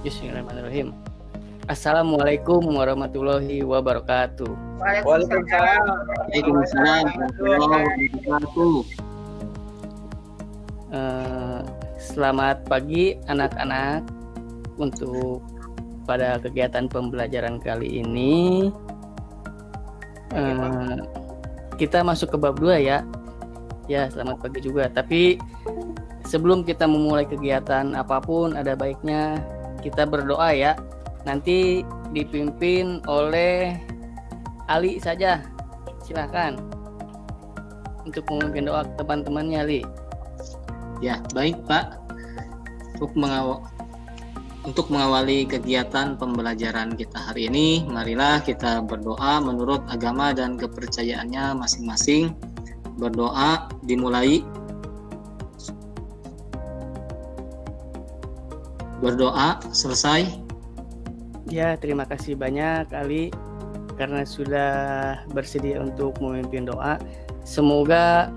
Bismillahirrahmanirrahim. Assalamualaikum warahmatullahi wabarakatuh. Waalaikumsalam. Waalaikumsalam warahmatullahi wabarakatuh. Selamat pagi anak-anak. Untuk pada kegiatan pembelajaran kali ini kita masuk ke bab 2 ya. Ya, selamat pagi juga. Tapi sebelum kita memulai kegiatan apapun, ada baiknya kita berdoa ya. Nanti dipimpin oleh Ali saja. Silakan untuk memimpin doa teman-temannya, Ali. Ya, baik Pak. Untuk mengawali kegiatan pembelajaran kita hari ini, marilah kita berdoa menurut agama dan kepercayaannya masing-masing. Berdoa dimulai. Berdoa selesai. Ya, terima kasih banyak Ali karena sudah bersedia untuk memimpin doa. Semoga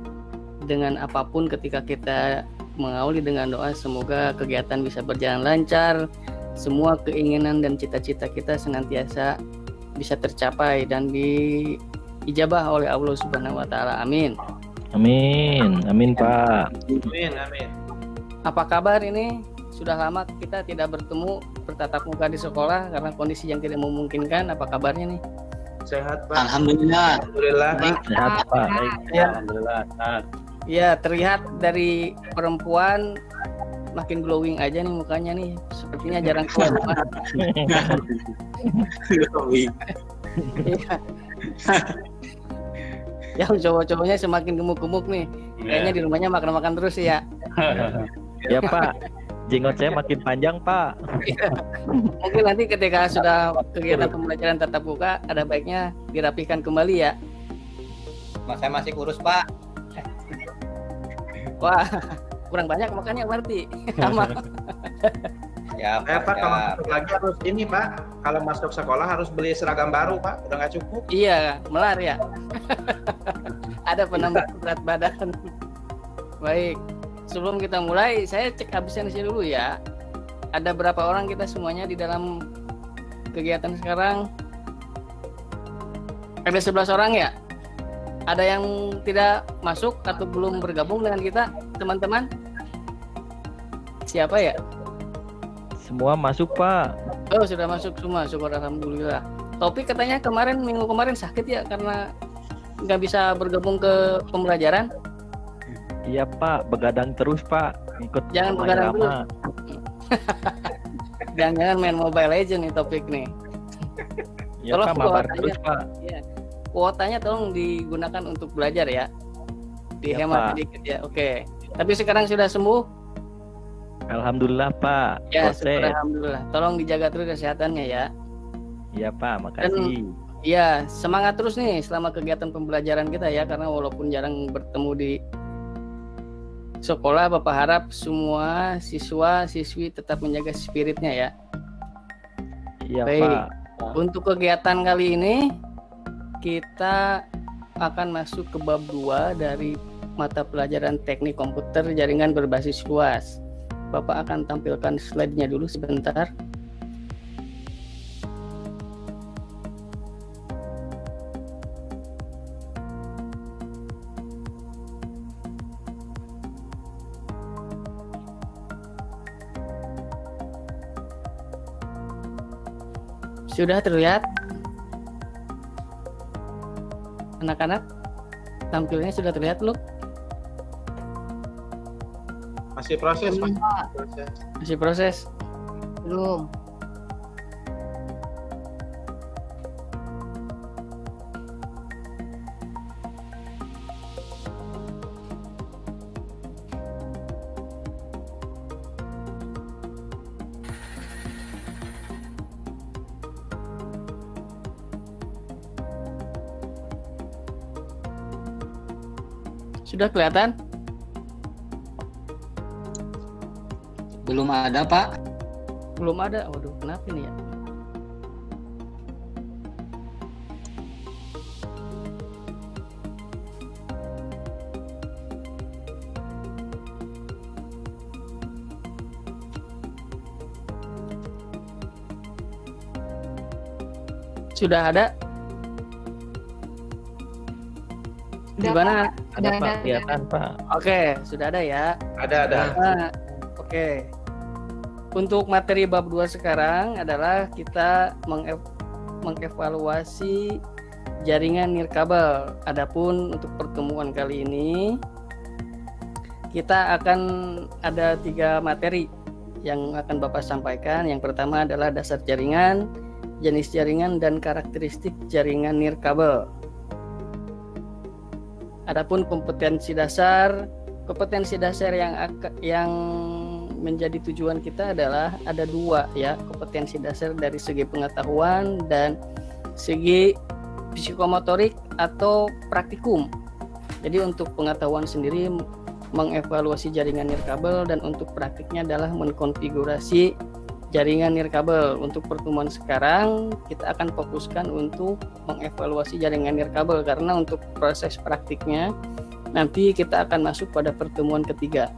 dengan apapun ketika kita mengawali dengan doa, semoga kegiatan bisa berjalan lancar, semua keinginan dan cita-cita kita senantiasa bisa tercapai dan diijabah oleh Allah Subhanahu wa taala. Amin. Amin. Amin, Pak. Amin. Apa kabar ini? Sudah lama kita tidak bertemu bertatap muka di sekolah karena kondisi yang tidak memungkinkan. Apa kabarnya nih? Sehat, Pak. Alhamdulillah. Alhamdulillah, Pak. Sehat, Pak. Baik. Ya. Alhamdulillah. Sehat. Ya, terlihat dari perempuan makin glowing aja nih mukanya nih. Sepertinya jarang keluar rumah. Iya. Yang cowok-cowoknya semakin gemuk-gemuk nih. Kayaknya di rumahnya makan-makan terus ya. Ya, Pak. Jenggot saya makin panjang, Pak. Mungkin nanti ketika sudah kegiatan pembelajaran tatap muka, ada baiknya dirapikan kembali ya. Saya masih kurus, Pak. Wah, kurang banyak makannya berarti. Sama. Ya, Pak, Pak. kalau masuk lagi harus ini, Pak. Kalau masuk sekolah harus beli seragam baru, Pak. Udah nggak cukup. Iya, melar ya. Ada penambahan berat badan. Baik, sebelum kita mulai, saya cek absensi dulu ya. Ada berapa orang kita semuanya di dalam kegiatan sekarang? Ada 11 orang ya? Ada yang tidak masuk atau belum bergabung dengan kita, teman-teman? Siapa ya? Semua masuk, Pak. Oh, sudah masuk semua, syukur alhamdulillah. Topik katanya minggu kemarin sakit ya karena nggak bisa bergabung ke pembelajaran. Iya, Pak. Begadang terus, Pak. Ikut Jangan main begadang lama. Jangan main Mobile Legends nih topik nih. Iya, Tolong Pak. Mabar kuotanya. terus, Pak. Iya. Kuotanya tolong digunakan untuk belajar ya. Dihemat Pak. sedikit ya. Oke. Tapi sekarang sudah sembuh? Alhamdulillah, Pak. Ya, Proses. syukur alhamdulillah. Tolong dijaga terus kesehatannya ya. Iya, Pak. Makasih. Iya, semangat terus nih selama kegiatan pembelajaran kita ya, karena walaupun jarang bertemu di sekolah, Bapak harap semua siswa-siswi tetap menjaga spiritnya ya. Iya, Baik. Pak. Untuk kegiatan kali ini kita akan masuk ke bab 2 dari mata pelajaran teknik komputer jaringan berbasis luas. Bapak akan tampilkan slide-nya dulu sebentar. Sudah terlihat? Anak-anak, tampilnya sudah terlihat belum? Masih proses, Pak. Masih proses? Belum. Sudah kelihatan? Belum ada, Pak. Belum ada. Waduh, kenapa ini ya? Sudah ada? Gimana? Ada Pak, kelihatan Pak. Oke, sudah ada ya. Ada. Nah, oke. Untuk materi bab 2 sekarang adalah kita mengevaluasi jaringan nirkabel. Adapun untuk pertemuan kali ini kita akan ada 3 materi yang akan Bapak sampaikan. Yang pertama adalah dasar jaringan, jenis jaringan, dan karakteristik jaringan nirkabel. Adapun kompetensi dasar yang menjadi tujuan kita adalah ada 2 ya, kompetensi dasar dari segi pengetahuan dan segi psikomotorik atau praktikum. Jadi untuk pengetahuan sendiri mengevaluasi jaringan nirkabel, dan untuk praktiknya adalah mengkonfigurasi jaringan nirkabel. Untuk pertemuan sekarang kita akan fokuskan untuk mengevaluasi jaringan nirkabel, karena untuk proses praktiknya nanti kita akan masuk pada pertemuan ketiga.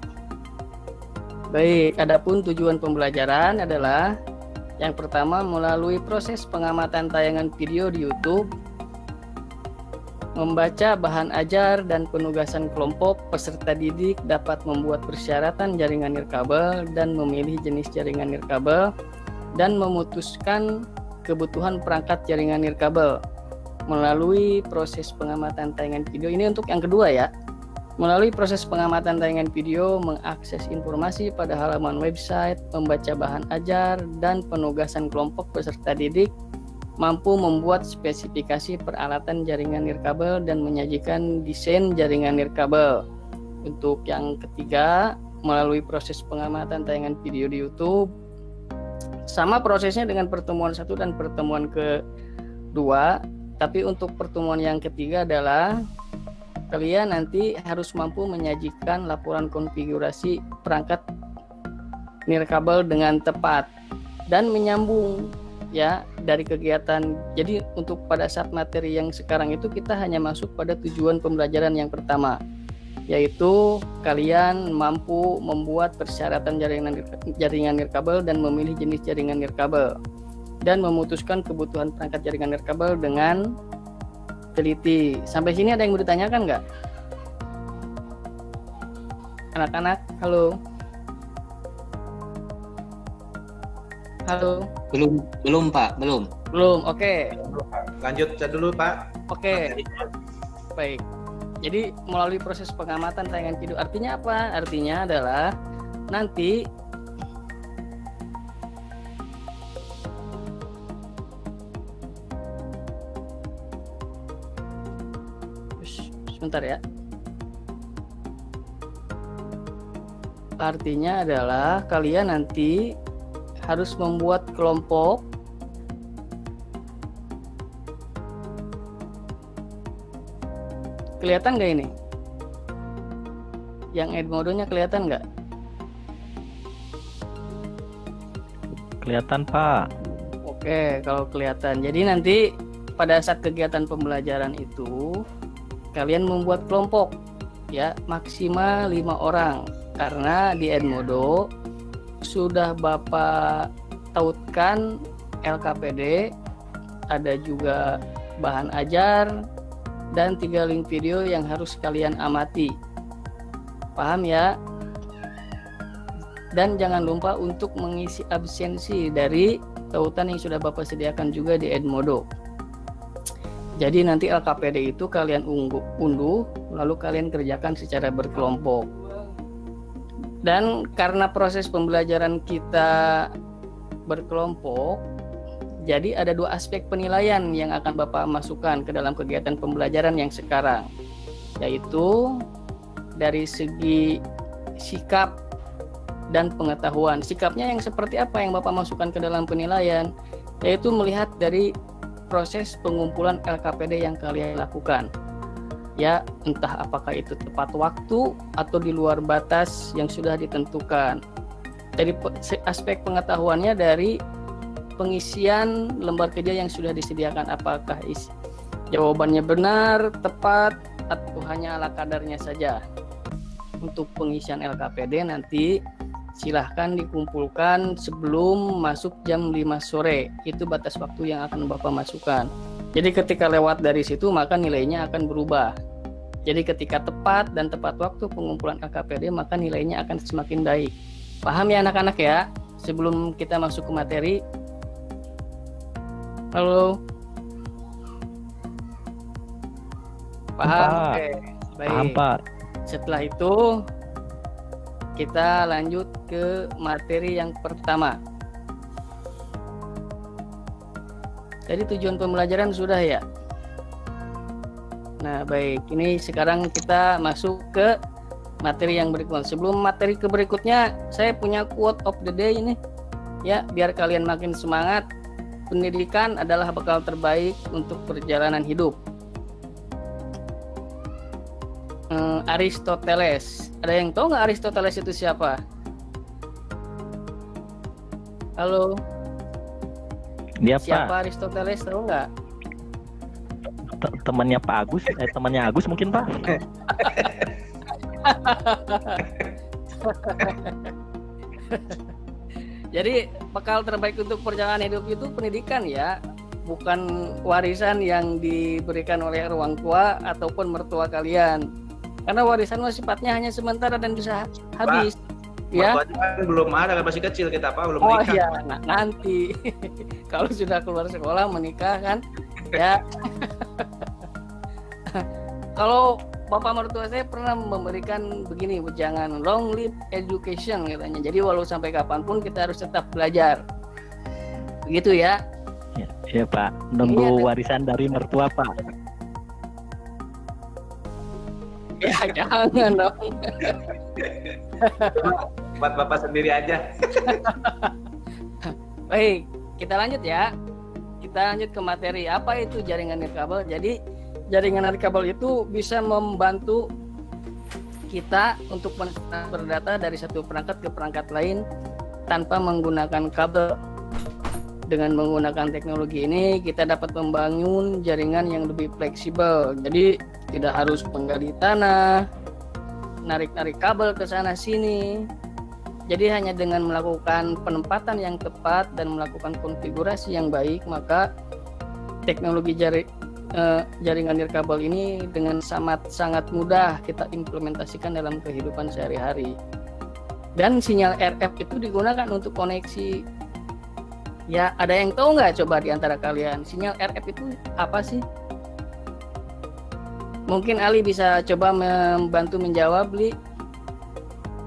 Baik, adapun tujuan pembelajaran adalah yang pertama melalui proses pengamatan tayangan video di YouTube, membaca bahan ajar dan penugasan kelompok, peserta didik dapat membuat persyaratan jaringan nirkabel dan memilih jenis jaringan nirkabel, dan memutuskan kebutuhan perangkat jaringan nirkabel. Melalui proses pengamatan tayangan video, ini untuk yang kedua ya. Melalui proses pengamatan tayangan video, mengakses informasi pada halaman website, membaca bahan ajar dan penugasan kelompok peserta didik, mampu membuat spesifikasi peralatan jaringan nirkabel dan menyajikan desain jaringan nirkabel. Untuk yang ketiga, melalui proses pengamatan tayangan video di YouTube, sama prosesnya dengan pertemuan 1 dan pertemuan kedua, tapi untuk pertemuan yang ketiga adalah kalian nanti harus mampu menyajikan laporan konfigurasi perangkat nirkabel dengan tepat dan menyambung ya dari kegiatan. Jadi untuk pada saat materi yang sekarang itu kita hanya masuk pada tujuan pembelajaran yang pertama, yaitu kalian mampu membuat persyaratan jaringan nirkabel dan memilih jenis jaringan nirkabel, dan memutuskan kebutuhan perangkat jaringan nirkabel dengan teliti. Sampai sini ada yang mau ditanyakan nggak? Anak-anak, halo? Halo? Belum Pak, belum. Oke. Lanjut dulu Pak. Oke. Baik. Jadi melalui proses pengamatan tayangan video, artinya apa? Artinya adalah nanti sebentar ya. Artinya adalah kalian nanti harus membuat kelompok kelihatan nggak ini? Yang Edmodo-nya kelihatan nggak? Kelihatan Pak. Oke, kalau kelihatan. Jadi nanti pada saat kegiatan pembelajaran itu kalian membuat kelompok ya, maksimal 5 orang, karena di Edmodo sudah Bapak tautkan LKPD, ada juga bahan ajar dan 3 link video yang harus kalian amati. Paham ya? Dan jangan lupa untuk mengisi absensi dari tautan yang sudah Bapak sediakan juga di Edmodo. Jadi nanti LKPD itu kalian unduh, lalu kalian kerjakan secara berkelompok. Dan karena proses pembelajaran kita berkelompok, jadi ada 2 aspek penilaian yang akan Bapak masukkan ke dalam kegiatan pembelajaran yang sekarang, yaitu dari segi sikap dan pengetahuan. Sikapnya yang seperti apa yang Bapak masukkan ke dalam penilaian, yaitu melihat dari proses pengumpulan LKPD yang kalian lakukan. Ya, entah apakah itu tepat waktu atau di luar batas yang sudah ditentukan. Dari aspek pengetahuannya dari pengisian lembar kerja yang sudah disediakan, apakah jawabannya benar, tepat, atau hanya ala kadarnya saja. Untuk pengisian LKPD nanti silahkan dikumpulkan sebelum masuk jam 5 sore. Itu batas waktu yang akan Bapak masukkan. Jadi ketika lewat dari situ maka nilainya akan berubah. Jadi ketika tepat dan tepat waktu pengumpulan KKPD maka nilainya akan semakin baik. Paham ya anak-anak ya? Sebelum kita masuk ke materi. Halo. Paham? Pak. Oke. Baik. Paham, Pak. Setelah itu kita lanjut ke materi yang pertama. Jadi tujuan pembelajaran sudah ya? Nah baik, ini sekarang kita masuk ke materi yang berikutnya. Sebelum materi ke berikutnya, saya punya quote of the day ini. Ya, biar kalian makin semangat. Pendidikan adalah bekal terbaik untuk perjalanan hidup. Aristoteles. Ada yang tahu nggak Aristoteles itu siapa? Halo. Dia Siapa Pak, Aristoteles, tahu nggak? temannya Pak Agus, temannya Agus mungkin Pak. Jadi bekal terbaik untuk perjalanan hidup itu pendidikan ya, bukan warisan yang diberikan oleh orang tua ataupun mertua kalian. Karena warisan sifatnya hanya sementara dan bisa habis. Ya. Kan belum ada, kan masih kecil kita Pak, belum Oh menikah. iya, nanti kalau sudah keluar sekolah menikah kan, ya. Kalau bapak mertua saya pernah memberikan begini, jangan long live education katanya. Jadi walau sampai kapanpun kita harus tetap belajar. Begitu ya? Iya Pak, nunggu Iya, warisan dari mertua Pak. Ya jangan dong. Buat bapak sendiri aja. Baik, kita lanjut ya. Kita lanjut ke materi. Apa itu jaringan nirkabel? Jadi jaringan nirkabel itu bisa membantu kita untuk mentransfer data dari satu perangkat ke perangkat lain tanpa menggunakan kabel. Dengan menggunakan teknologi ini kita dapat membangun jaringan yang lebih fleksibel. Jadi tidak harus menggali tanah, narik-narik kabel ke sana sini. Jadi hanya dengan melakukan penempatan yang tepat dan melakukan konfigurasi yang baik, maka teknologi jaringan nirkabel ini dengan sangat mudah kita implementasikan dalam kehidupan sehari-hari. Dan sinyal RF itu digunakan untuk koneksi. Ya, ada yang tahu nggak coba di antara kalian sinyal RF itu apa sih? Mungkin Ali bisa coba membantu menjawab, Li.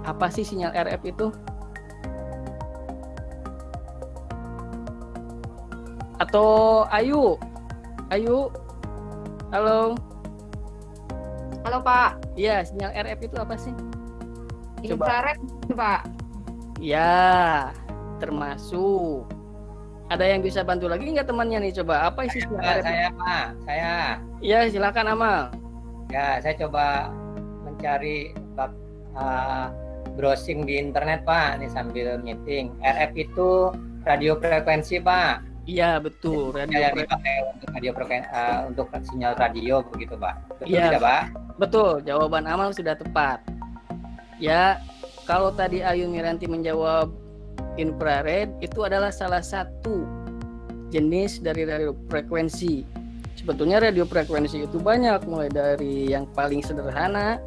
Apa sih sinyal RF itu? Atau Ayu? Ayu? Halo? Halo Pak, Iya, sinyal RF itu apa sih? Coba. infrared Pak. Ya, termasuk. Ada yang bisa bantu lagi nggak temannya nih? Coba apa isi sinyal RF? Saya Pak, saya. Ya, silakan Amal. Ya, saya coba mencari browsing di internet Pak, ini sambil meeting. RF itu radio frekuensi Pak. Iya, betul. Yang dipakai untuk untuk sinyal radio begitu Pak. Betul Iya. tidak Pak? Betul, jawaban Amal sudah tepat. Ya, kalau tadi Ayu Miranti menjawab infrared, itu adalah salah satu jenis dari radio frekuensi. Sebetulnya radio frekuensi itu banyak, mulai dari yang paling sederhana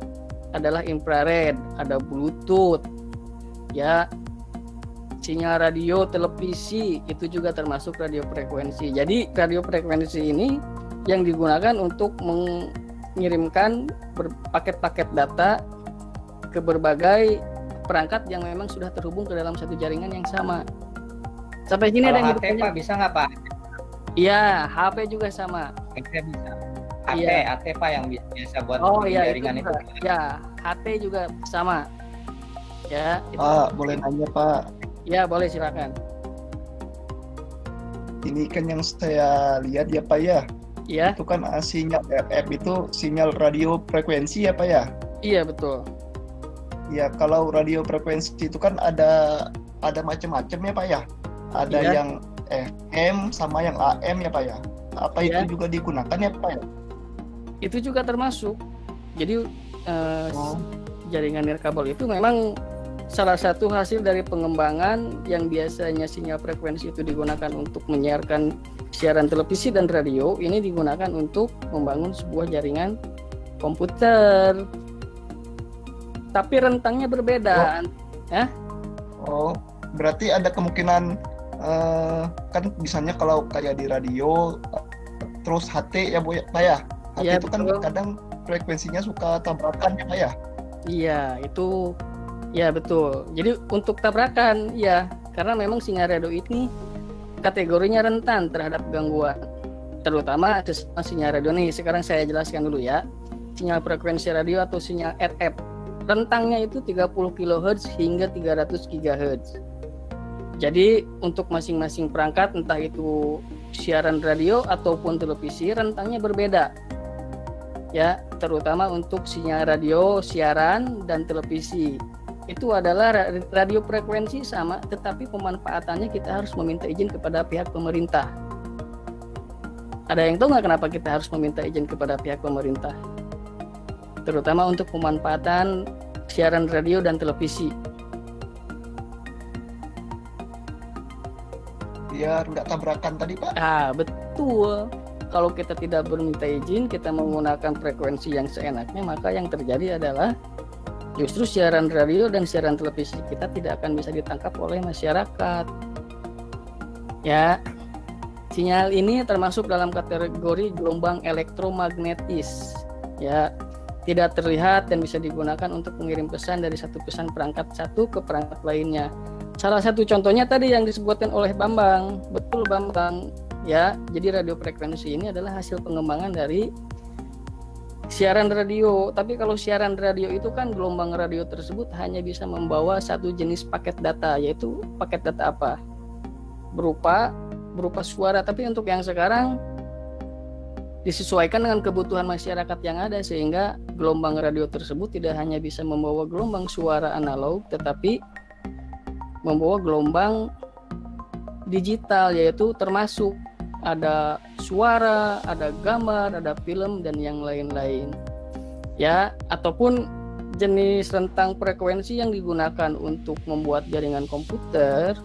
adalah infrared, ada Bluetooth, ya, sinyal radio televisi itu juga termasuk radio frekuensi. Jadi radio frekuensi ini yang digunakan untuk mengirimkan paket-paket data ke berbagai perangkat yang memang sudah terhubung ke dalam satu jaringan yang sama. Sampai sini ada Kalau yang HP bertanya? Pak bisa nggak Pak? Iya, HP juga sama. HP bisa. HP, Iya. AT Pak yang biasa buat Oh iya, jaringan itu. juga. Ya, HT juga sama. Ya, itu. Pak, boleh nanya Pak. Ya, boleh silakan. Ini kan yang saya lihat ya Pak ya. Iya, Itu kan sinyal RF itu sinyal radio frekuensi ya Pak ya. iya betul. Ya kalau radio frekuensi itu kan ada macam-macam ya Pak ya. Ada Iya. yang FM sama yang AM ya Pak ya. Apa Iya. itu juga digunakan ya Pak ya? Itu juga termasuk. Jadi Oh. jaringan nirkabel itu memang salah satu hasil dari pengembangan yang biasanya sinyal frekuensi itu digunakan untuk menyiarkan siaran televisi dan radio, ini digunakan untuk membangun sebuah jaringan komputer. Tapi rentangnya berbeda. Oh, berarti ada kemungkinan kan misalnya kalau kayak di radio terus HT ya Bu ya, Pak ya. HT Ya, itu kan betul. kadang frekuensinya suka tabrakan ya Pak ya. Iya, itu ya betul. Jadi untuk tabrakan ya, karena memang sinyal radio ini kategorinya rentan terhadap gangguan. Terutama sinyal radio nih. Sekarang saya jelaskan dulu ya. Sinyal frekuensi radio atau sinyal RF. Rentangnya itu 30 kHz hingga 300 GHz. Jadi untuk masing-masing perangkat, entah itu siaran radio ataupun televisi, rentangnya berbeda. Ya, terutama untuk sinyal radio, siaran, dan televisi. Itu adalah radio frekuensi sama, tetapi pemanfaatannya kita harus meminta izin kepada pihak pemerintah. Ada yang tahu nggak kenapa kita harus meminta izin kepada pihak pemerintah? Terutama untuk pemanfaatan siaran radio dan televisi. Biar nggak tabrakan tadi Pak. Betul. Kalau kita tidak berminta izin, kita menggunakan frekuensi yang seenaknya, maka yang terjadi adalah justru siaran radio dan siaran televisi kita tidak akan bisa ditangkap oleh masyarakat. Ya, sinyal ini termasuk dalam kategori gelombang elektromagnetis. Ya, tidak terlihat dan bisa digunakan untuk mengirim pesan dari satu pesan perangkat satu ke perangkat lainnya. Salah satu contohnya tadi yang disebutkan oleh Bambang. Betul Bambang. Ya, jadi radio frekuensi ini adalah hasil pengembangan dari siaran radio. Tapi kalau siaran radio itu kan gelombang radio tersebut hanya bisa membawa satu jenis paket data, yaitu paket data apa? Berupa suara. Tapi untuk yang sekarang disesuaikan dengan kebutuhan masyarakat yang ada, sehingga gelombang radio tersebut tidak hanya bisa membawa gelombang suara analog, tetapi membawa gelombang digital, yaitu termasuk ada suara, ada gambar, ada film, dan yang lain-lain. Ya, ataupun jenis rentang frekuensi yang digunakan untuk membuat jaringan komputer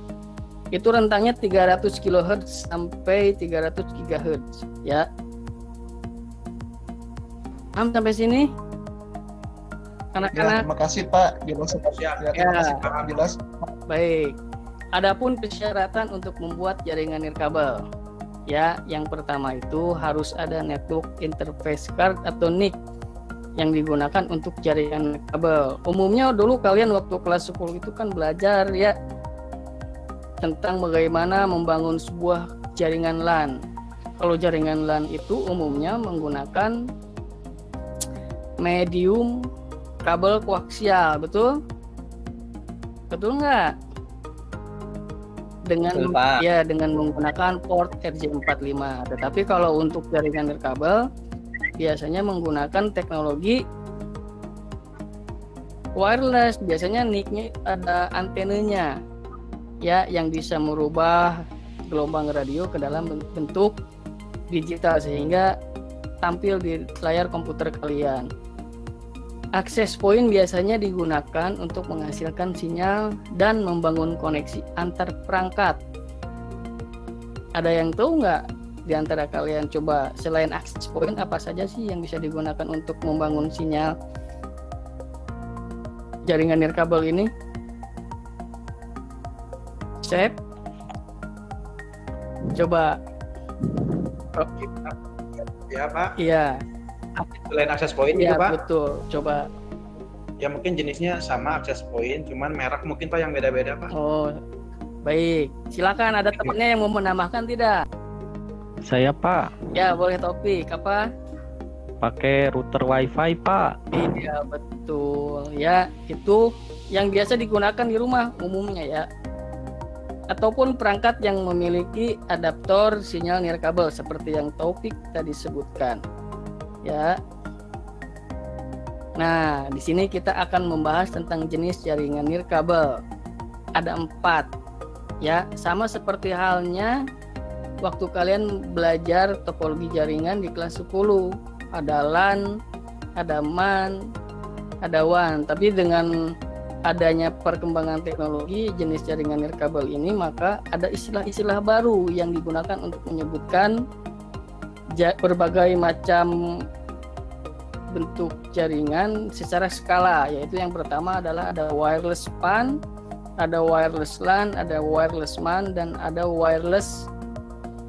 itu rentangnya 300 kHz sampai 300 GHz. Ya. Sampai sini? Ya, Anak-anak. terima kasih Pak. Jelas. Siap. Ya, terima kasih Pak. Jelas. Baik. Adapun persyaratan untuk membuat jaringan nirkabel. Ya, yang pertama itu harus ada network interface card atau NIC yang digunakan untuk jaringan nirkabel. Umumnya dulu kalian waktu kelas 10 itu kan belajar ya tentang bagaimana membangun sebuah jaringan LAN. Kalau jaringan LAN itu umumnya menggunakan medium kabel koaksial, betul? Betul nggak? Dengan dengan menggunakan port RJ45. Tetapi kalau untuk jaringan nirkabel biasanya menggunakan teknologi wireless. Biasanya NIC-nya ada antenanya ya, yang bisa merubah gelombang radio ke dalam bentuk digital sehingga tampil di layar komputer kalian. Access point biasanya digunakan untuk menghasilkan sinyal dan membangun koneksi antar perangkat. Ada yang tahu nggak di antara kalian? Coba selain access point apa saja sih yang bisa digunakan untuk membangun sinyal jaringan nirkabel ini? Sep? Coba. Ya Pak. Iya. Selain akses point Iya, itu Pak. betul. Coba. Ya mungkin jenisnya sama akses point, cuman merek mungkin Pak yang beda-beda Pak. Oh, baik. Silakan, ada temannya yang mau menambahkan tidak? Saya Pak, Ya, boleh topik apa? pakai router WiFi Pak. Iya, betul. Ya, itu yang biasa digunakan di rumah umumnya ya. Ataupun perangkat yang memiliki adaptor sinyal nirkabel seperti yang Taufik tadi sebutkan. Ya. Nah, di sini kita akan membahas tentang jenis jaringan nirkabel. Ada 4. Ya, sama seperti halnya waktu kalian belajar topologi jaringan di kelas 10. Ada LAN, ada MAN, ada WAN. Tapi dengan adanya perkembangan teknologi jenis jaringan nirkabel ini, maka ada istilah-istilah baru yang digunakan untuk menyebutkan berbagai macam bentuk jaringan secara skala, yaitu yang pertama adalah ada wireless PAN, ada wireless LAN, ada wireless MAN, dan ada wireless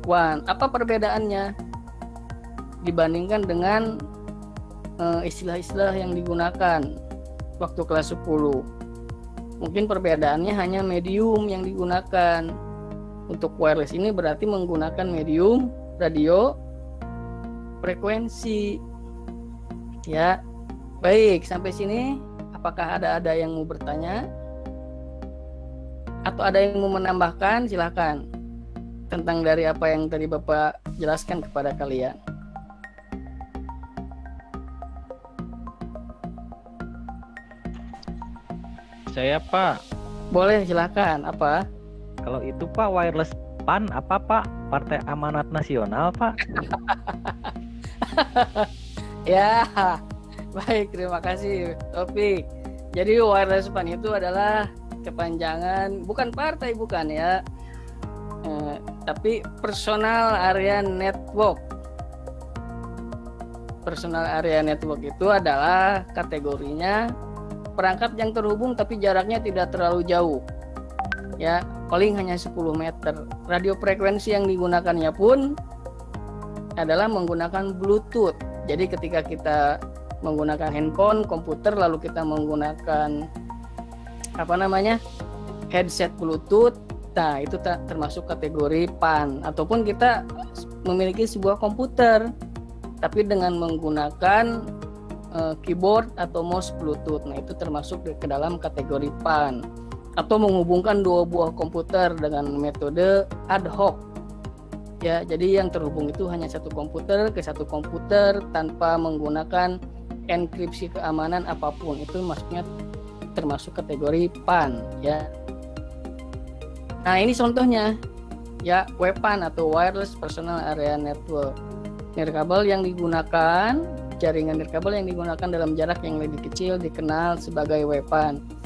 WAN. Apa perbedaannya dibandingkan dengan istilah-istilah yang digunakan waktu kelas 10? Mungkin perbedaannya hanya medium yang digunakan. Untuk wireless ini berarti menggunakan medium radio frekuensi. Ya, baik, sampai sini apakah ada yang mau bertanya? Atau ada yang mau menambahkan? Silakan. Tentang dari apa yang tadi Bapak jelaskan kepada kalian. Saya Pak, Boleh, silakan. Apa? kalau itu Pak wireless PAN apa Pak? Partai Amanat Nasional Pak? Ya, baik, terima kasih Topik. Jadi wireless PAN itu adalah kepanjangan, bukan partai, bukan ya, tapi Personal Area Network. Personal Area Network itu adalah kategorinya perangkat yang terhubung tapi jaraknya tidak terlalu jauh, ya, paling hanya 10 meter. Radio frekuensi yang digunakannya pun adalah menggunakan Bluetooth. Jadi ketika kita menggunakan handphone, komputer, lalu kita menggunakan headset Bluetooth, nah itu termasuk kategori PAN. Ataupun kita memiliki sebuah komputer tapi dengan menggunakan keyboard atau mouse Bluetooth, nah itu termasuk ke dalam kategori PAN. Atau menghubungkan dua buah komputer dengan metode ad hoc, ya, jadi yang terhubung itu hanya satu komputer ke satu komputer tanpa menggunakan enkripsi keamanan apapun, itu maksudnya termasuk kategori PAN, ya. Nah, ini contohnya, ya, WPAN atau Wireless Personal Area Network. Nirkabel yang digunakan, jaringan nirkabel yang digunakan dalam jarak yang lebih kecil dikenal sebagai WPAN.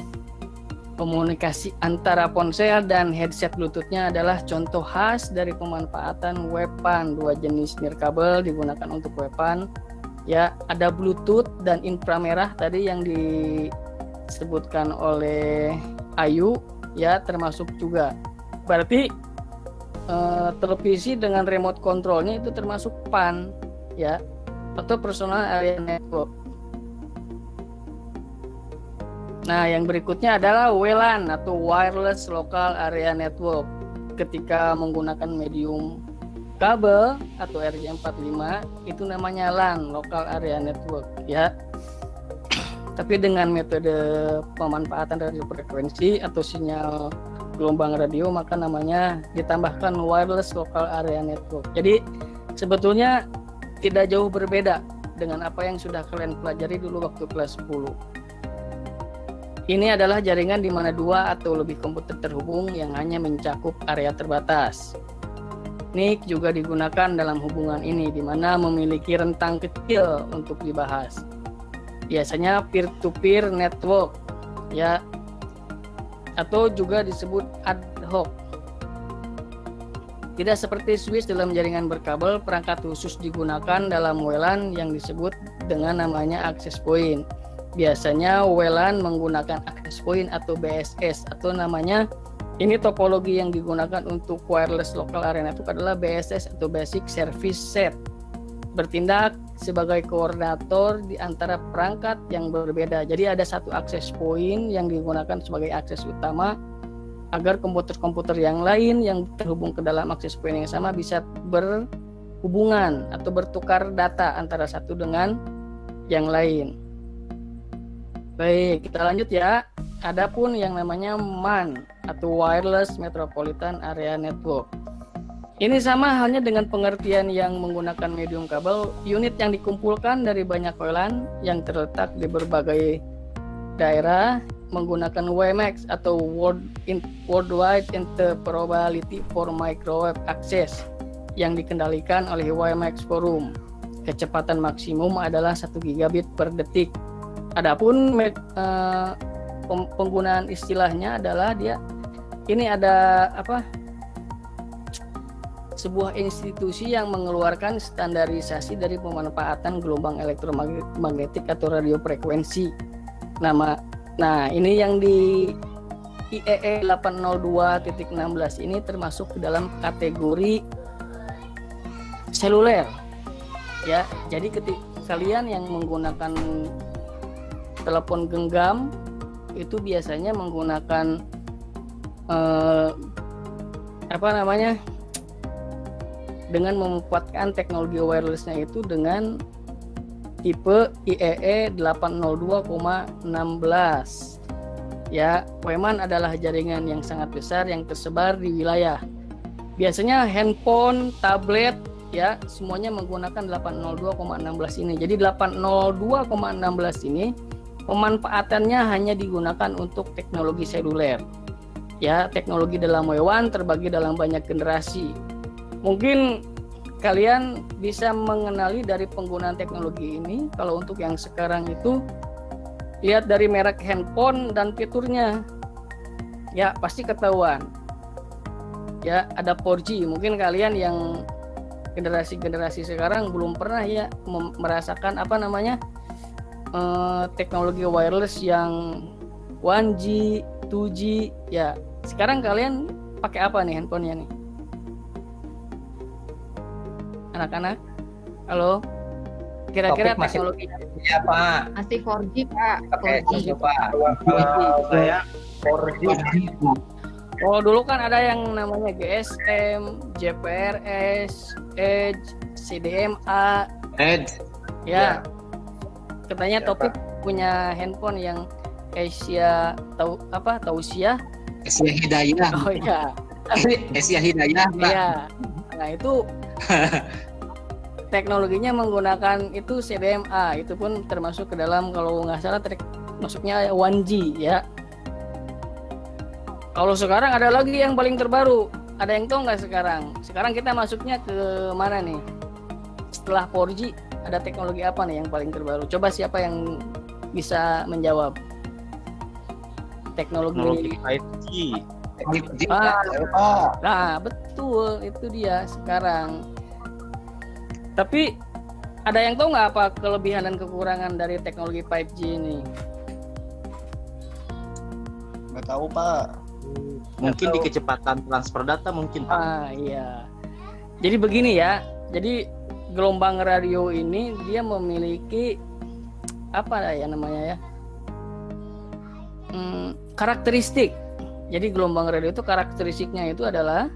Komunikasi antara ponsel dan headset Bluetooth-nya adalah contoh khas dari pemanfaatan WPAN. Dua jenis nirkabel digunakan untuk WPAN. Ya, ada Bluetooth dan inframerah tadi yang disebutkan oleh Ayu, ya, termasuk juga. Berarti televisi dengan remote controlnya itu termasuk PAN, ya, atau Personal Area Network. Nah, yang berikutnya adalah WLAN atau Wireless Local Area Network. Ketika menggunakan medium kabel atau RJ45 itu namanya LAN, Local Area Network, ya. Tapi dengan metode pemanfaatan radio frekuensi atau sinyal gelombang radio, maka namanya ditambahkan Wireless Local Area Network. Jadi sebetulnya tidak jauh berbeda dengan apa yang sudah kalian pelajari dulu waktu kelas 10. Ini adalah jaringan di mana dua atau lebih komputer terhubung yang hanya mencakup area terbatas. NIC juga digunakan dalam hubungan ini, di mana memiliki rentang kecil untuk dibahas. Biasanya peer-to-peer network, ya, atau juga disebut ad hoc. Tidak seperti switch dalam jaringan berkabel, perangkat khusus digunakan dalam WLAN yang disebut dengan namanya access point. Biasanya WLAN menggunakan access point atau BSS, atau namanya, ini topologi yang digunakan untuk wireless local area network adalah BSS atau basic service set. Bertindak sebagai koordinator di antara perangkat yang berbeda. Jadi ada satu access point yang digunakan sebagai akses utama agar komputer-komputer yang lain yang terhubung ke dalam access point yang sama bisa berhubungan atau bertukar data antara satu dengan yang lain. Baik, kita lanjut ya. Adapun yang namanya MAN atau Wireless Metropolitan Area Network. Ini sama halnya dengan pengertian yang menggunakan medium kabel, unit yang dikumpulkan dari banyak WLAN yang terletak di berbagai daerah menggunakan WMAX atau Worldwide Interoperability for Microwave Access yang dikendalikan oleh WMAX Forum. Kecepatan maksimum adalah 1 gigabit per detik. Adapun penggunaan istilahnya adalah ini ada sebuah institusi yang mengeluarkan standarisasi dari pemanfaatan gelombang elektromagnetik atau radio frekuensi. Nah, ini yang di IEE 802.16 ini termasuk ke dalam kategori seluler. Ya, jadi ketika kalian yang menggunakan telepon genggam itu biasanya menggunakan dengan memanfaatkan teknologi wirelessnya itu dengan tipe IEE 802,16. Ya, WMAN adalah jaringan yang sangat besar yang tersebar di wilayah. Biasanya handphone, tablet, ya semuanya menggunakan 802,16 ini. Jadi 802,16 ini pemanfaatannya hanya digunakan untuk teknologi seluler. Ya, teknologi dalam WWAN terbagi dalam banyak generasi. Mungkin kalian bisa mengenali dari penggunaan teknologi ini. Kalau untuk yang sekarang itu lihat dari merek handphone dan fiturnya. Ya, pasti ketahuan. Ya, ada 4G. Mungkin kalian yang generasi sekarang belum pernah ya merasakan teknologi wireless yang 1G, 2G. Ya, sekarang kalian pakai apa nih handphonenya nih? Anak-anak, halo. Kira-kira teknologi ya Pak? Masih 4G Pak. Oke, 4G. Pak. Saya 4G. Oh, dulu kan ada yang namanya GSM, JPRS, Edge, CDMA. Edge. Ya. Katanya Topik punya handphone yang Asia Tausia. Asia Hidayah. Oh iya. Asia Hidayah. Iya. Nah, itu teknologinya menggunakan itu CDMA, itu pun termasuk ke dalam kalau nggak salah masuknya 1G ya. Kalau sekarang ada lagi yang paling terbaru, ada yang tahu nggak sekarang? Sekarang kita masuknya ke mana nih? Setelah 4G ada teknologi apa nih yang paling terbaru? Coba siapa yang bisa menjawab? Teknologi 5G. Nah, betul itu dia sekarang. Tapi ada yang tahu nggak apa kelebihan dan kekurangan dari teknologi 5G ini? Nggak tahu Pak. Mungkin di kecepatan transfer data mungkin Pak. Iya. Jadi begini ya. Jadi gelombang radio ini dia memiliki karakteristik. Jadi gelombang radio itu karakteristiknya itu adalah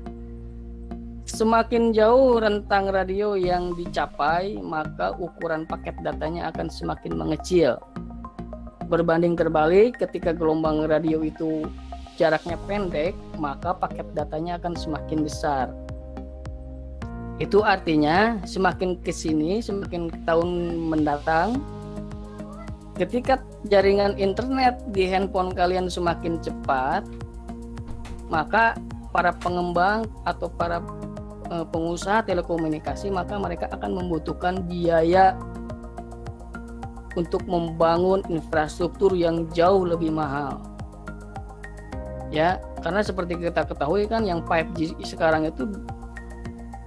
semakin jauh rentang radio yang dicapai, maka ukuran paket datanya akan semakin mengecil. Berbanding terbalik, ketika gelombang radio itu jaraknya pendek, maka paket datanya akan semakin besar. Itu artinya semakin ke sini, semakin tahun mendatang, ketika jaringan internet di handphone kalian semakin cepat, maka para pengembang atau para pengusaha telekomunikasi maka mereka akan membutuhkan biaya untuk membangun infrastruktur yang jauh lebih mahal. Ya, karena seperti kita ketahui kan yang 5G sekarang itu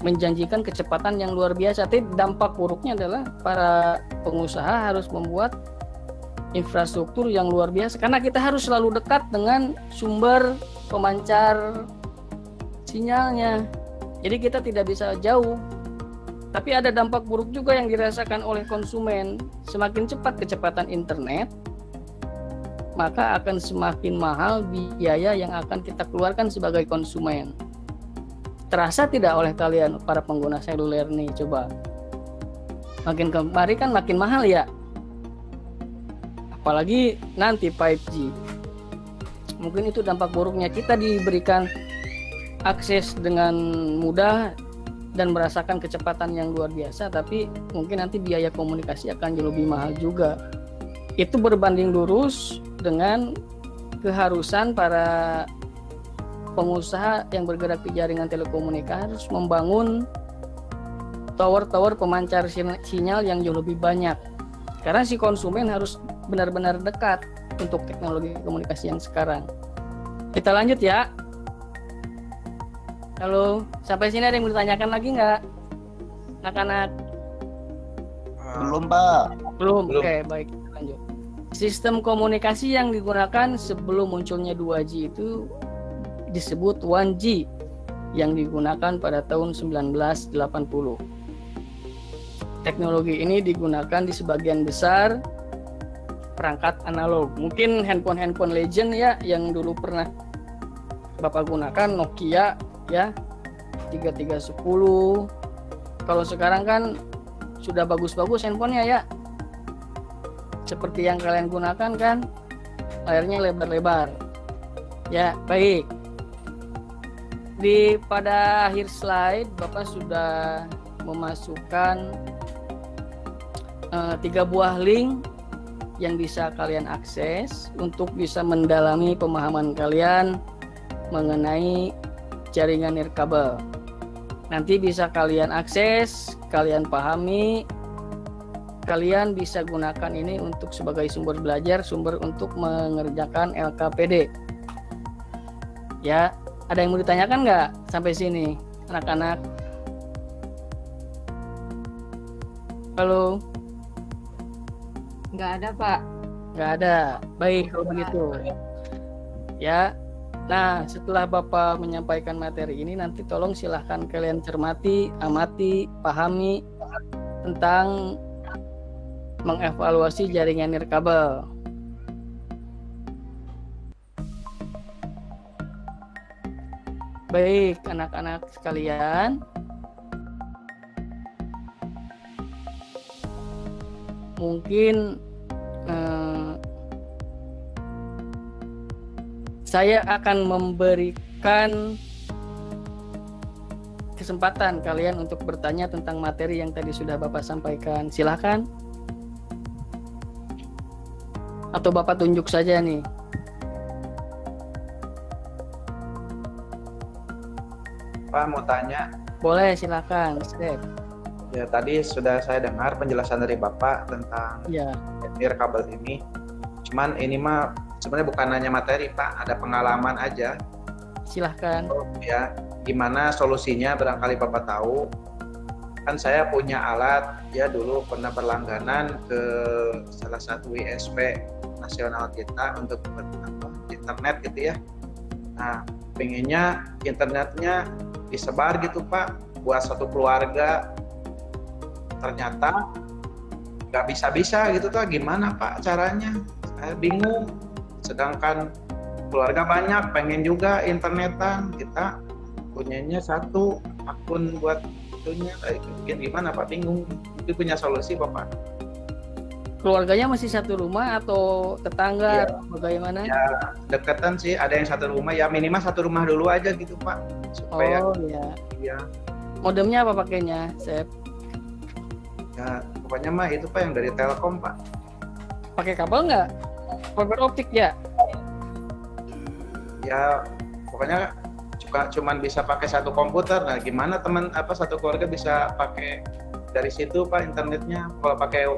menjanjikan kecepatan yang luar biasa. Tapi dampak buruknya adalah para pengusaha harus membuat infrastruktur yang luar biasa karena kita harus selalu dekat dengan sumber pemancar sinyalnya. Jadi kita tidak bisa jauh. Tapi ada dampak buruk juga yang dirasakan oleh konsumen. Semakin cepat kecepatan internet, maka akan semakin mahal biaya yang akan kita keluarkan sebagai konsumen. Terasa tidak oleh kalian para pengguna seluler nih? Coba. Makin kemari kan makin mahal ya. Apalagi nanti 5G. Mungkin itu dampak buruknya. Kita diberikan akses dengan mudah dan merasakan kecepatan yang luar biasa, tapi mungkin nanti biaya komunikasi akan jauh lebih mahal juga. Itu berbanding lurus dengan keharusan para pengusaha yang bergerak di jaringan telekomunikasi harus membangun tower-tower pemancar sinyal yang jauh lebih banyak. Karena si konsumen harus benar-benar dekat untuk teknologi komunikasi yang sekarang. Kita lanjut ya. Halo, sampai sini ada yang mau ditanyakan lagi nggak? Anak-anak? Belum, Pak. Belum. Oke, baik, kita lanjut. Sistem komunikasi yang digunakan sebelum munculnya 2G itu disebut 1G yang digunakan pada tahun 1980. Teknologi ini digunakan di sebagian besar perangkat analog. Mungkin handphone legend ya yang dulu pernah Bapak gunakan, Nokia ya 3310. Kalau sekarang kan sudah bagus-bagus handphonenya ya. Seperti yang kalian gunakan kan, layarnya lebar-lebar. Ya, baik. Pada akhir slide Bapak sudah memasukkan 3 buah link yang bisa kalian akses untuk bisa mendalami pemahaman kalian mengenai jaringan nirkabel. Nanti bisa kalian akses, kalian pahami, kalian bisa gunakan ini untuk sebagai sumber belajar, sumber untuk mengerjakan LKPD. Ya, ada yang mau ditanyakan nggak sampai sini, anak-anak? Halo? Nggak ada, Pak. Nggak ada. Baik, kalau begitu. Ya. Nah, setelah Bapak menyampaikan materi ini, nanti tolong silahkan kalian cermati, amati, pahami tentang mengevaluasi jaringan nirkabel. Baik, anak-anak sekalian. Mungkin saya akan memberikan kesempatan kalian untuk bertanya tentang materi yang tadi sudah Bapak sampaikan. Silahkan. Atau Bapak tunjuk saja nih. Pak mau tanya. Boleh, silahkan. Step. Ya tadi sudah saya dengar penjelasan dari Bapak tentang nirkabel ini. Cuman ini mah sebenarnya bukan hanya materi Pak, ada pengalaman aja. Silahkan. Ya, gimana solusinya barangkali Bapak tahu. Kan saya punya alat, ya dulu pernah berlangganan ke salah satu ISP nasional kita untuk internet gitu ya. Nah, pengennya internetnya disebar gitu Pak, buat satu keluarga. Ternyata nggak bisa-bisa gitu tuh, gimana Pak caranya? Saya bingung. Sedangkan keluarga banyak, pengen juga internetan, kita punyanya satu akun buat itunya, gimana Pak? Bingung. Itu punya solusi Bapak? Keluarganya masih satu rumah atau tetangga? Atau bagaimana? Ya deketan sih, ada yang satu rumah, ya minimal satu rumah dulu aja gitu Pak, supaya. Oh ya. Modemnya apa pakainya, Sep? Ya pokoknya mah itu Pak yang dari Telkom Pak. Pakai kabel nggak? Fiber optik ya? Ya pokoknya cuman bisa pakai satu komputer. Nah gimana satu keluarga bisa pakai dari situ Pak internetnya? Kalau pakai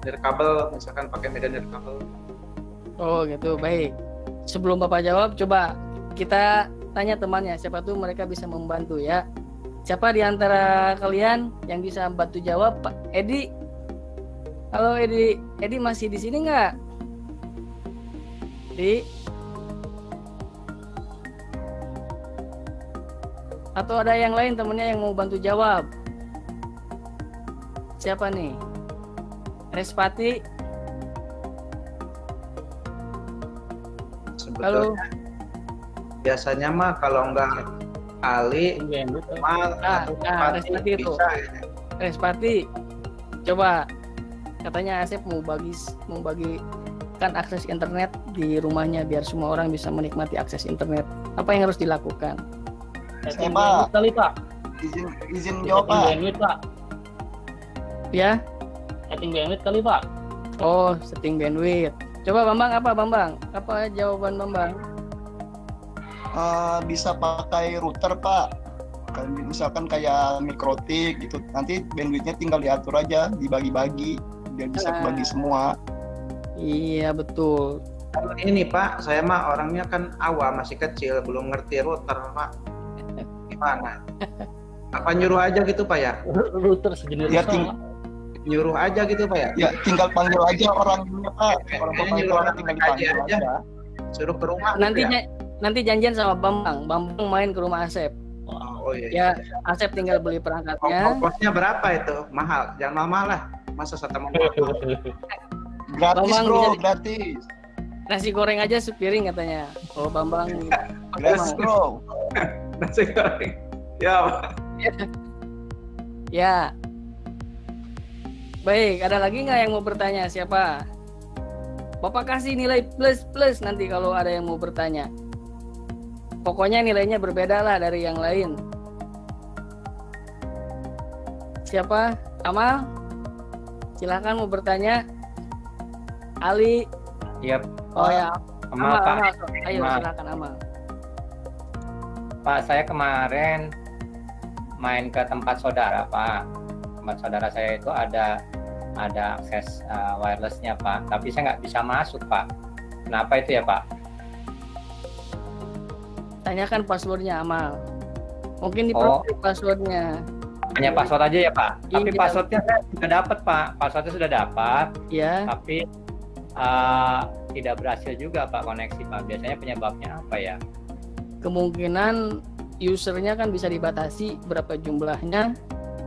nirkabel, misalkan pakai media nirkabel. Oh gitu, baik. Sebelum Bapak jawab, coba kita tanya temannya, siapa tuh mereka bisa membantu ya. Siapa di antara kalian yang bisa bantu jawab? Pak Edi. Halo Edi. Edi masih di sini nggak? Di? Atau ada yang lain temennya yang mau bantu jawab? Siapa nih? Respati? Sebetulnya, biasanya mah kalau enggak Ali, Respati itu. Respati, coba. Katanya Asep mau bagikan akses internet di rumahnya biar semua orang bisa menikmati akses internet. Apa yang harus dilakukan? Saya Pak. Kali Pak. Izin jawab Pak. Ya? Setting bandwidth kali Pak. Oh, setting bandwidth. Coba Bambang, apa Bambang? Apa jawaban Bambang? Bisa pakai router Pak. Kalau misalkan kayak mikrotik gitu, nanti bandwidthnya tinggal diatur aja, dibagi-bagi biar bisa bagi semua. Iya betul. Kalau ini Pak, saya mah orangnya kan awam, masih kecil, belum ngerti router Pak. Gimana? Apa nyuruh aja gitu Pak ya? Router sejenis Ya, Nyuruh aja gitu Pak ya? ya tinggal panggil aja orangnya Pak. Orang Nyuruh orang tinggal dipanggil aja. aja. Suruh ke rumah. Nanti janjian sama Bambang main ke rumah Asep. Oh iya. Ya, Asep tinggal beli perangkatnya. Ongkosnya berapa itu? Mahal, jangan mahal lah. Masa satu mau mahal? Gratis Bambang bro, bisa gratis. Nasi goreng aja sepiring katanya. Oh Bambang. Gratis bro. Nasi goreng. Ya. Ya. Baik, ada lagi nggak yang mau bertanya? Siapa? Bapak kasih nilai plus nanti kalau ada yang mau bertanya. Pokoknya nilainya berbeda lah dari yang lain. Siapa? Amal? Silakan mau bertanya. Ali? Iya, Oh ya. Amal, Pak. Amal. Ayo Amal. silakan Amal. Pak, saya kemarin main ke tempat saudara, Pak. Tempat saudara saya itu ada akses wirelessnya, Pak. Tapi saya nggak bisa masuk, Pak. Kenapa itu ya, Pak? Tanyakan passwordnya Amal. Mungkin dipakai passwordnya. Hanya password aja ya, Pak. Tapi Iya. passwordnya saya sudah dapat, Pak. Passwordnya sudah dapat. Ya. Tapi tidak berhasil juga, Pak, koneksi, Pak. Biasanya penyebabnya apa ya? Kemungkinan usernya kan bisa dibatasi berapa jumlahnya,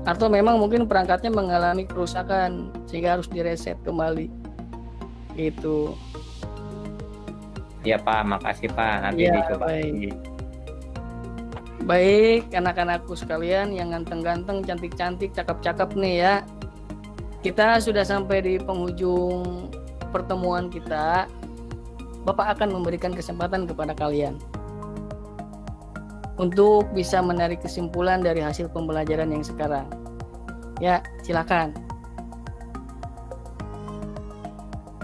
atau memang mungkin perangkatnya mengalami kerusakan sehingga harus direset kembali gitu. Iya, Pak, makasih, Pak. Nanti Ya, dicoba. Baik, anak-anakku sekalian yang ganteng-ganteng, cantik-cantik, cakep-cakep nih ya. Kita sudah sampai di penghujung pertemuan kita. Bapak akan memberikan kesempatan kepada kalian untuk bisa menarik kesimpulan dari hasil pembelajaran yang sekarang. Ya, silakan.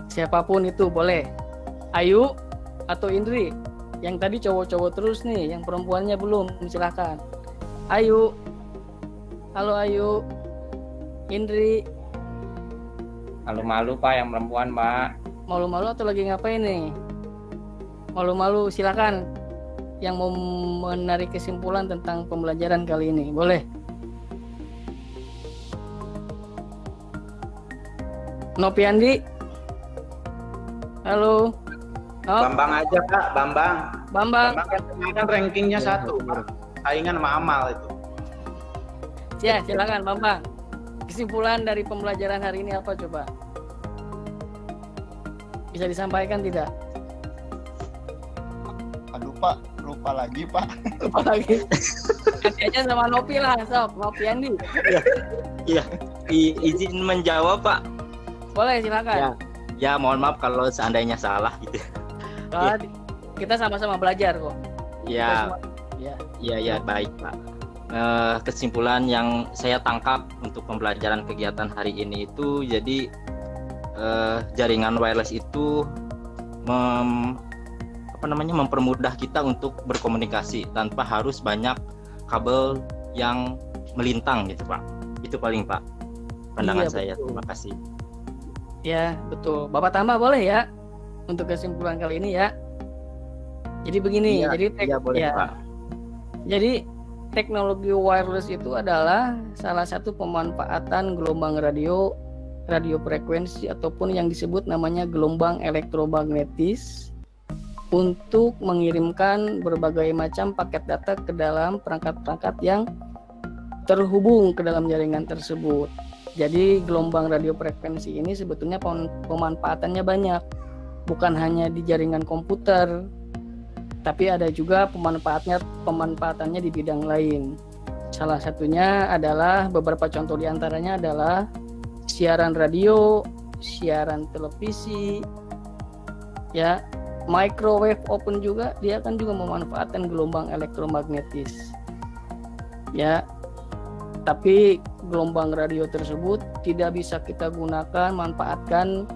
Siapapun itu boleh. Ayu atau Indri. Yang tadi cowok-cowok terus nih, yang perempuannya belum, silakan. Ayu. Halo Ayu. Indri. Malu-malu, Pak, yang perempuan, Pak. Malu-malu atau lagi ngapain nih? Malu-malu, silakan. Yang mau menarik kesimpulan tentang pembelajaran kali ini, boleh. Nopiandi. Halo. Oh, Bambang aja Pak, Bambang. Bambang. Bambang kan rankingnya 1, Pak. Saingan sama Amal itu. Ya, silakan Bambang. Kesimpulan dari pembelajaran hari ini apa coba? Bisa disampaikan tidak? Aduh Pak, lupa lagi Pak. Lupa lagi. Ganti aja sama Nopi lah, sob. Nopi Andi. Iya, izin menjawab Pak. Boleh, silakan. Ya, mohon maaf kalau seandainya salah gitu. Kita sama-sama belajar kok. Ya, ya, baik Pak. Kesimpulan yang saya tangkap untuk pembelajaran kegiatan hari ini itu, jadi jaringan wireless itu mempermudah kita untuk berkomunikasi tanpa harus banyak kabel yang melintang gitu Pak. Itu paling Pak pandangan saya. Betul. Terima kasih. Ya, betul. Bapak tambah boleh ya untuk kesimpulan kali ini ya. Jadi begini, boleh Pak. Jadi teknologi wireless itu adalah salah satu pemanfaatan gelombang radio frekuensi ataupun yang disebut namanya gelombang elektromagnetis untuk mengirimkan berbagai macam paket data ke dalam perangkat-perangkat yang terhubung ke dalam jaringan tersebut. Jadi gelombang radio frekuensi ini sebetulnya pemanfaatannya banyak, bukan hanya di jaringan komputer, tapi ada juga pemanfaatannya di bidang lain. Salah satunya adalah, beberapa contoh diantaranya adalah siaran radio, siaran televisi, ya, microwave oven juga, dia kan juga memanfaatkan gelombang elektromagnetis, ya. Tapi gelombang radio tersebut tidak bisa kita gunakan, manfaatkan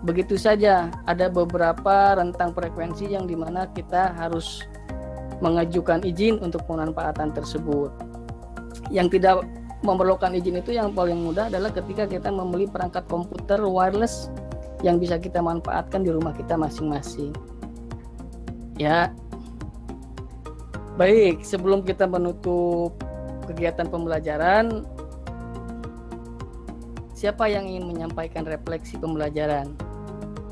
begitu saja. Ada beberapa rentang frekuensi yang dimana kita harus mengajukan izin untuk pemanfaatan tersebut. Yang tidak memerlukan izin itu yang paling mudah adalah ketika kita membeli perangkat komputer wireless yang bisa kita manfaatkan di rumah kita masing-masing. Ya. Baik, sebelum kita menutup kegiatan pembelajaran, siapa yang ingin menyampaikan refleksi pembelajaran?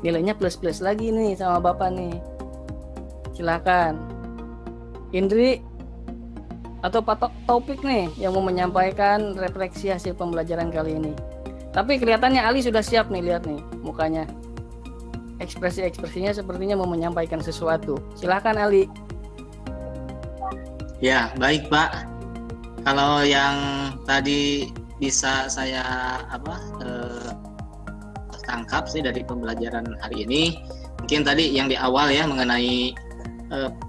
Nilainya plus-plus lagi nih sama Bapak nih. Silakan. Indri atau Pak Taufik nih yang mau menyampaikan refleksi hasil pembelajaran kali ini. Tapi kelihatannya Ali sudah siap nih, lihat nih mukanya. Ekspresi-ekspresinya sepertinya mau menyampaikan sesuatu. Silakan Ali. Ya, baik Pak. Kalau yang tadi bisa saya tangkap sih dari pembelajaran hari ini, mungkin tadi yang di awal ya mengenai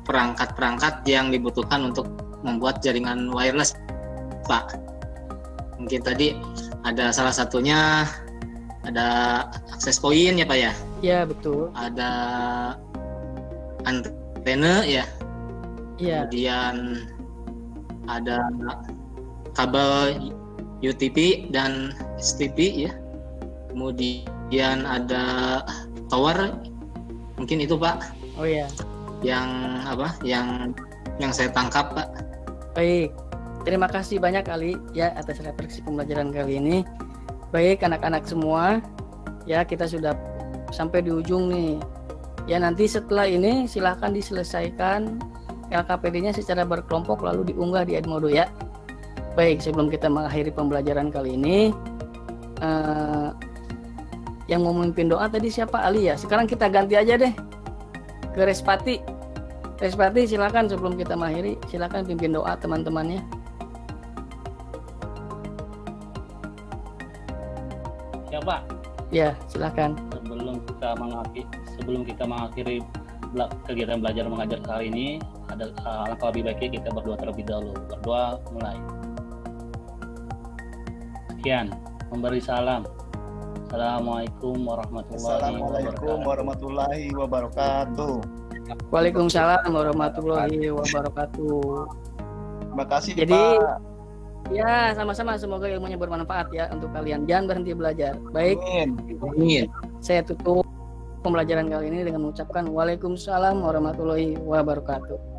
perangkat-perangkat yang dibutuhkan untuk membuat jaringan wireless, Pak. Mungkin tadi ada salah satunya ada akses point ya Pak ya? Ya betul. Ada antena ya? Iya. Kemudian ada kabel UTP dan STP ya. Kemudian ada tower, mungkin itu Pak. Oh iya. Yang saya tangkap Pak. Baik, terima kasih banyak Ali ya atas refleksi pembelajaran kali ini. Baik anak-anak semua, ya kita sudah sampai di ujung nih. Ya nanti setelah ini silahkan diselesaikan LKPD-nya secara berkelompok lalu diunggah di Edmodo ya. Baik, sebelum kita mengakhiri pembelajaran kali ini, yang mau memimpin doa tadi siapa? Ali ya. Sekarang kita ganti aja deh ke Respati. Respati silakan sebelum kita mengakhiri, silakan pimpin doa teman-temannya. Ya Pak. Ya, silakan. Sebelum kita mengakhiri kegiatan belajar mengajar kali ini, alangkah lebih baiknya kita berdoa terlebih dahulu. Berdoa mulai. Sekian, memberi salam. Assalamualaikum warahmatullahi wabarakatuh. Waalaikumsalam warahmatullahi wabarakatuh. Terima kasih Jadi, Pak. Ya, sama-sama. Semoga ilmunya bermanfaat ya untuk kalian. Jangan berhenti belajar. Baik. Amin. Saya tutup pembelajaran kali ini dengan mengucapkan Waalaikumsalam warahmatullahi wabarakatuh.